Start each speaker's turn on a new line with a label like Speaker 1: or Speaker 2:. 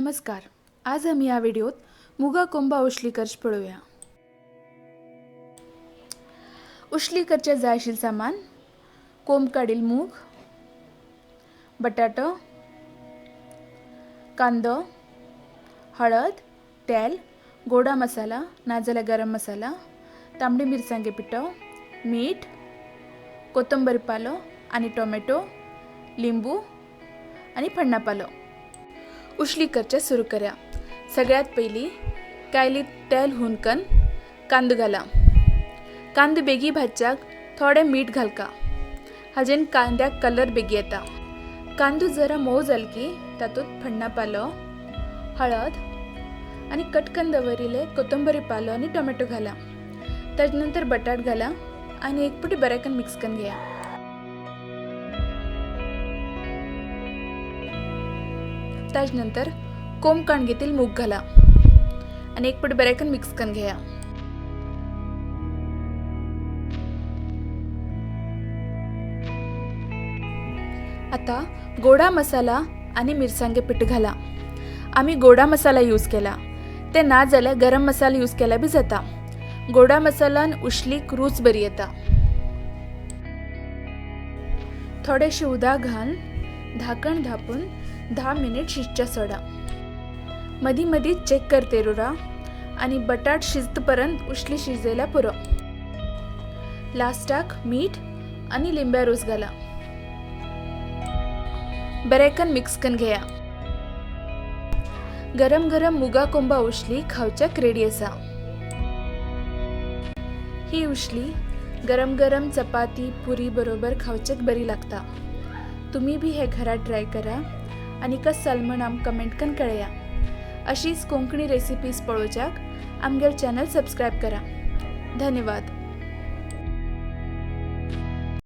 Speaker 1: नमस्कार. आज आम्ही या व्हिडिओत मुगा कोंबा उशली करच पळूया. उशली करच्या जाय आशिल्लें सामान: कोंब काडिल्लो मूग, बटाटो, कांदो, हळद, तेल, गोडा मसाला नाजाल्यार गरम मसाला, तांबडी मिरसांगे पिठो, मीठ, कोथंबरी पालो आनी टोमॅटो, लिंबू आनी फण्णां पालो. उशली करचें सुरू करया. सगळ्यात पयलीं कायलीत तेल हुनकन कांदो घाला. कांदो बेगी भाजच्याक थोडें मीठ घालका. हाजेन कांद्याक कलर बेगी येता. कांदो जरा मोव जालो की तातूंत फण्णां पालो, हळद आनी कट करून दवरिल्ले कोथंबरी पालो आनी टोमॅटो घाला. ताजे नंतर बटाट घाला आनी एक पावटी बरें करून मिक्स करून घेया. ताजे नंतर कोंब काडून घेतिल्लो मूग घाला आनी एक पावटी बरें करून मिक्स करून घेया. आता गोडा मसाला आनी मिरसांगे पिठो घाला. आमी गोडा मसाला यूज केला. ते ना जाल्यार गरम मसाला यूज केला बी जाता. गोडा मसालान उशलीक रूच बरी येता. थोडेशें उदक घालून धाकण धापून 10 मिनिट शिजच्या सोडा. मदीं मदीं चेक करते राव आनी बटाट शिजत पर्यंत उशली शिजयल्या पुरो. लास्टाक मीठ आनी लिंब्या रोस घाला. बरें करून मिक्स करून घेया. गरम गरम मुगा कोंबा उशली खावच्याक रेडी आसा. ही उशली गरम गरम चपाती पुरी बरोबर खावच्याक बरी लागता. तुम्ही बी हे घरात ट्राय करा आनी कस जाल म्हण आमकां कमेंट करून कळया. अशीच कोंकणी रेसिपीज पळोवच्याक आमगेर चॅनल सबस्क्रायब करा. धन्यवाद.